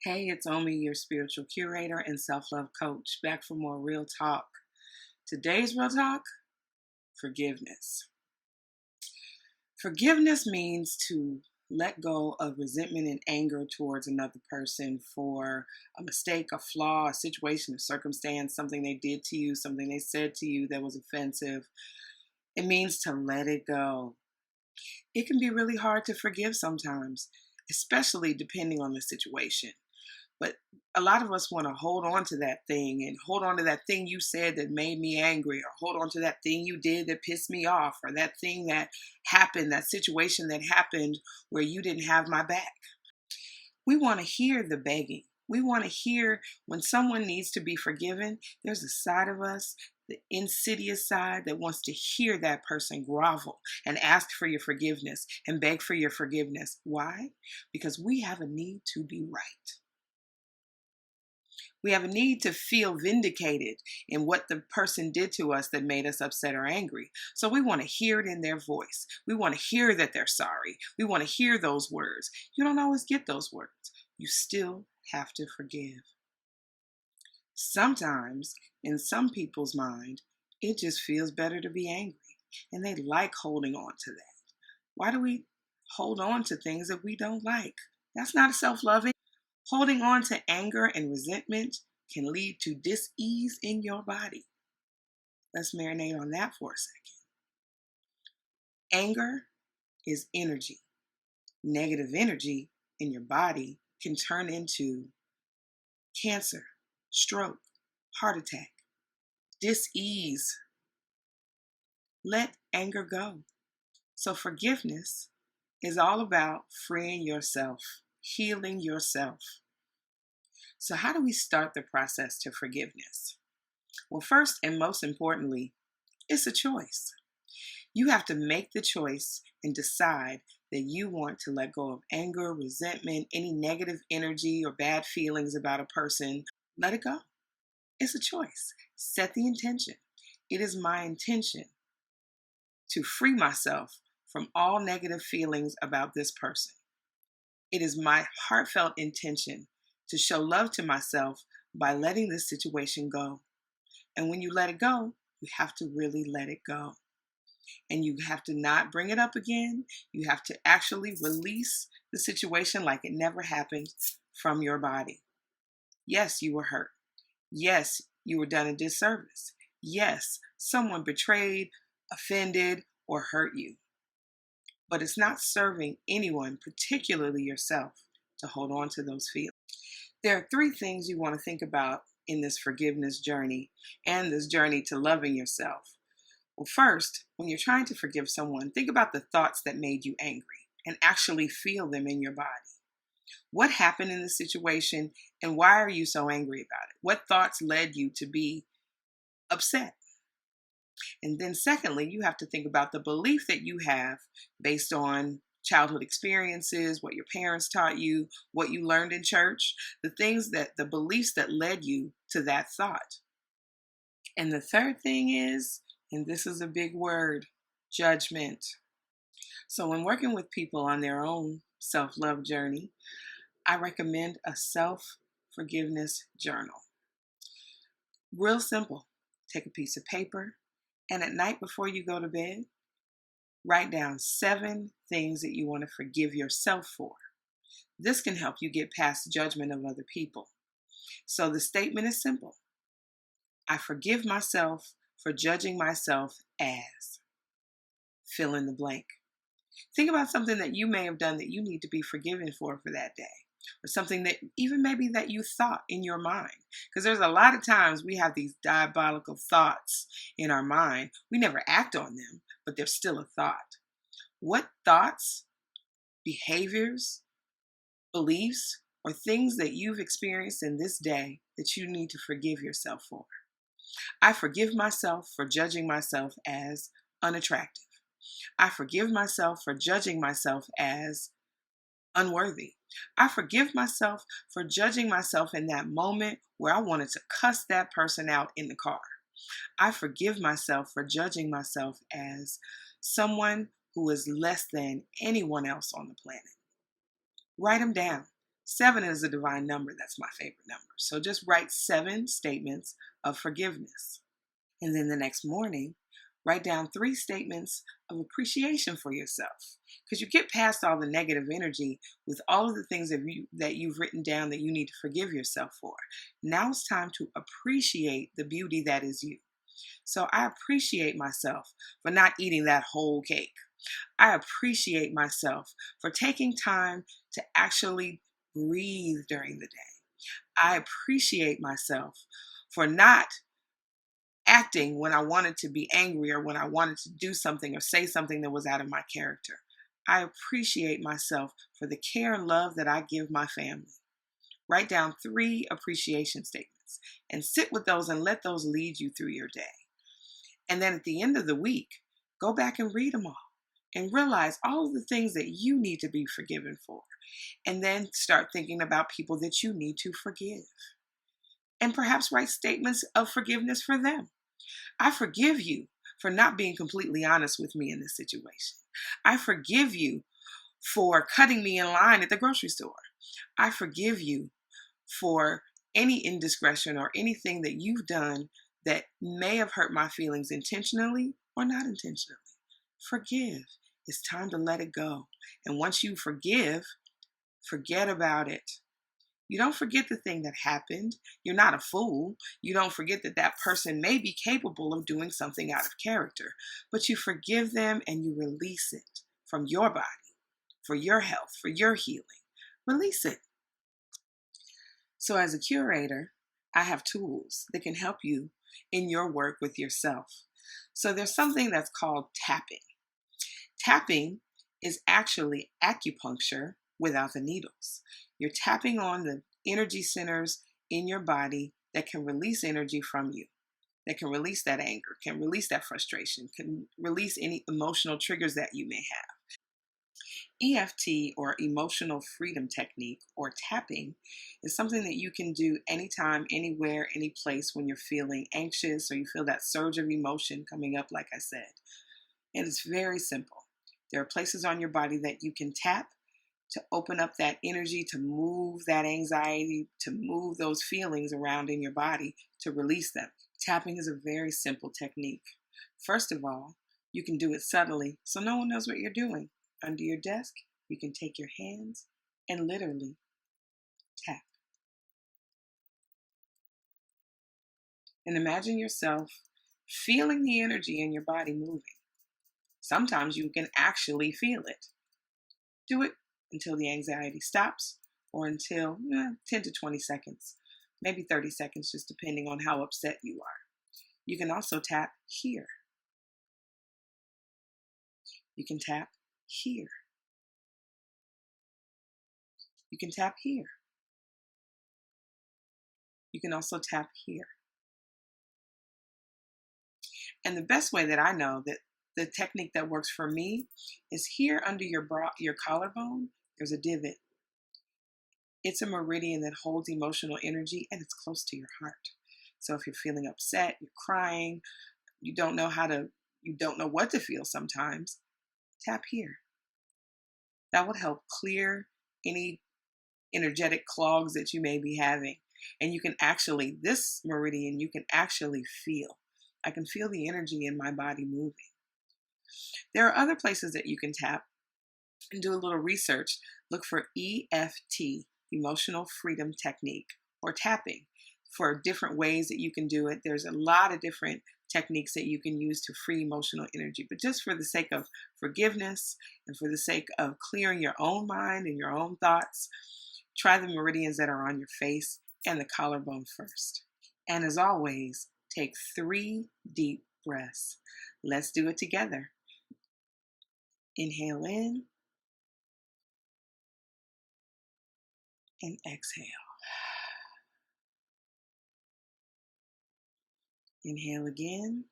Hey, it's Omi, your spiritual curator and self-love coach, back for more real talk. Today's real talk, forgiveness. Forgiveness means to let go of resentment and anger towards another person for a mistake, a flaw, a situation, a circumstance, something they did to you, something they said to you that was offensive. It means to let it go. It can be really hard to forgive sometimes, especially depending on the situation. But a lot of us want to hold on to that thing and hold on to that thing you said that made me angry, or hold on to that thing you did that pissed me off, or that thing that happened, that situation that happened where you didn't have my back. We want to hear the begging. We want to hear when someone needs to be forgiven. There's a side of us, the insidious side, that wants to hear that person grovel and ask for your forgiveness and beg for your forgiveness. Why? Because we have a need to be right. We have a need to feel vindicated in what the person did to us that made us upset or angry. So we want to hear it in their voice. We want to hear that they're sorry. We want to hear those words. You don't always get those words. You still have to forgive. Sometimes, in some people's mind, it just feels better to be angry, and they like holding on to that. Why do we hold on to things that we don't like? That's not self-loving. Holding on to anger and resentment can lead to dis-ease in your body. Let's marinate on that for a second. Anger is energy. Negative energy in your body can turn into cancer, stroke, heart attack, dis-ease. Let anger go. So forgiveness is all about freeing yourself, healing yourself. So how do we start the process to forgiveness? Well, first and most importantly, it's a choice. You have to make the choice and decide that you want to let go of anger, resentment, any negative energy or bad feelings about a person. Let it go. It's a choice. Set the intention. It is my intention to free myself from all negative feelings about this person. It is my heartfelt intention to show love to myself by letting this situation go. And when you let it go, you have to really let it go. And you have to not bring it up again. You have to actually release the situation like it never happened from your body. Yes, you were hurt. Yes, you were done a disservice. Yes, someone betrayed, offended, or hurt you. But it's not serving anyone, particularly yourself, to hold on to those feelings. There are three things you want to think about in this forgiveness journey and this journey to loving yourself. Well, first, when you're trying to forgive someone, think about the thoughts that made you angry and actually feel them in your body. What happened in the situation and why are you so angry about it? What thoughts led you to be upset? And then secondly, you have to think about the belief that you have based on childhood experiences, what your parents taught you, what you learned in church, the beliefs that led you to that thought. And the third thing is, and this is a big word, judgment. So when working with people on their own self-love journey, I recommend a self-forgiveness journal. Real simple. Take a piece of paper, and at night before you go to bed, write down 7 things that you want to forgive yourself for. This can help you get past judgment of other people. So the statement is simple. I forgive myself for judging myself as, fill in the blank. Think about something that you may have done that you need to be forgiven for that day. Or something that even maybe that you thought in your mind. Because there's a lot of times we have these diabolical thoughts in our mind. We never act on them, but they're still a thought. What thoughts, behaviors, beliefs, or things that you've experienced in this day that you need to forgive yourself for? I forgive myself for judging myself as unattractive. I forgive myself for judging myself as unworthy. I forgive myself for judging myself in that moment where I wanted to cuss that person out in the car. I forgive myself for judging myself as someone who is less than anyone else on the planet. Write them down. 7 is a divine number. That's my favorite number. So just write 7 statements of forgiveness. And then the next morning, write down 3 statements of appreciation for yourself. Because you get past all the negative energy with all of the things that you've written down that you need to forgive yourself for. Now it's time to appreciate the beauty that is you. So I appreciate myself for not eating that whole cake. I appreciate myself for taking time to actually breathe during the day. I appreciate myself for not acting when I wanted to be angry or when I wanted to do something or say something that was out of my character. I appreciate myself for the care and love that I give my family. Write down 3 appreciation statements and sit with those and let those lead you through your day. And then at the end of the week, go back and read them all and realize all of the things that you need to be forgiven for. And then start thinking about people that you need to forgive. And perhaps write statements of forgiveness for them. I forgive you for not being completely honest with me in this situation. I forgive you for cutting me in line at the grocery store. I forgive you for any indiscretion or anything that you've done that may have hurt my feelings intentionally or not intentionally. Forgive. It's time to let it go. And once you forgive, forget about it. You don't forget the thing that happened. You're not a fool. You don't forget that that person may be capable of doing something out of character, but you forgive them and you release it from your body, for your health, for your healing. Release it. So as a curator, I have tools that can help you in your work with yourself. So there's something that's called tapping. Tapping is actually acupuncture without the needles. You're tapping on the energy centers in your body that can release energy from you, that can release that anger, can release that frustration, can release any emotional triggers that you may have. EFT, or emotional freedom technique, or tapping, is something that you can do anytime, anywhere, any place when you're feeling anxious or you feel that surge of emotion coming up, like I said. And it's very simple. There are places on your body that you can tap to open up that energy, to move that anxiety, to move those feelings around in your body, to release them. Tapping is a very simple technique. First of all, you can do it subtly so no one knows what you're doing. Under your desk, you can take your hands and literally tap. And imagine yourself feeling the energy in your body moving. Sometimes you can actually feel it. Do it until the anxiety stops, or until 10 to 20 seconds, maybe 30 seconds, just depending on how upset you are. You can also tap here. You can tap here. You can tap here. You can also tap here. And the best way that I know that the technique that works for me is here under your collarbone, there's a divot. It's a meridian that holds emotional energy and it's close to your heart. So if you're feeling upset, you're crying, you don't know what to feel sometimes, tap here. That would help clear any energetic clogs that you may be having. And you can actually, this meridian, you can actually feel. I can feel the energy in my body moving. There are other places that you can tap and do a little research. Look for EFT, Emotional Freedom Technique, or tapping, for different ways that you can do it. There's a lot of different techniques that you can use to free emotional energy. But just for the sake of forgiveness and for the sake of clearing your own mind and your own thoughts, try the meridians that are on your face and the collarbone first. And as always, take 3 deep breaths. Let's do it together. Inhale in and exhale. Inhale again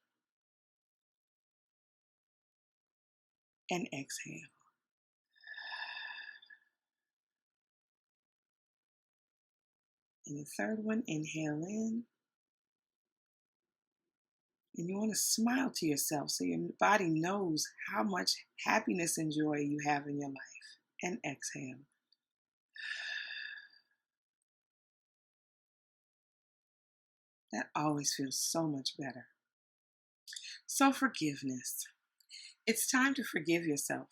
and exhale. And the third one, inhale in. And you want to smile to yourself so your body knows how much happiness and joy you have in your life. And exhale. That always feels so much better. So forgiveness. It's time to forgive yourself.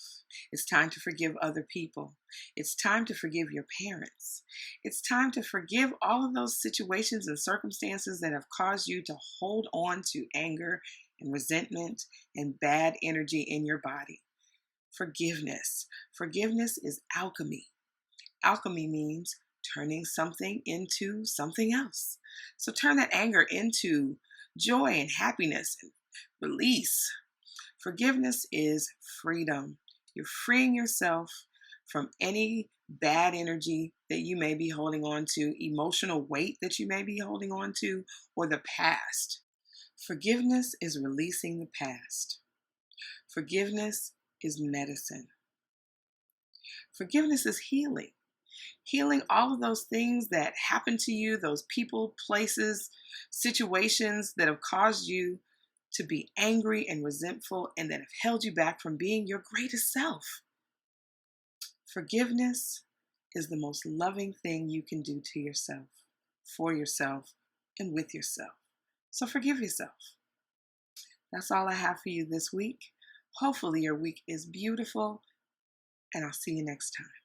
It's time to forgive other people. It's time to forgive your parents. It's time to forgive all of those situations and circumstances that have caused you to hold on to anger and resentment and bad energy in your body. Forgiveness. Forgiveness is alchemy. Alchemy means turning something into something else. So turn that anger into joy and happiness and release. Forgiveness is freedom. You're freeing yourself from any bad energy that you may be holding on to, emotional weight that you may be holding on to, or the past. Forgiveness is releasing the past. Forgiveness is medicine. Forgiveness is healing. Healing all of those things that happened to you, those people, places, situations that have caused you to be angry and resentful and that have held you back from being your greatest self. Forgiveness is the most loving thing you can do to yourself, for yourself, and with yourself. So forgive yourself. That's all I have for you this week. Hopefully your week is beautiful, and I'll see you next time.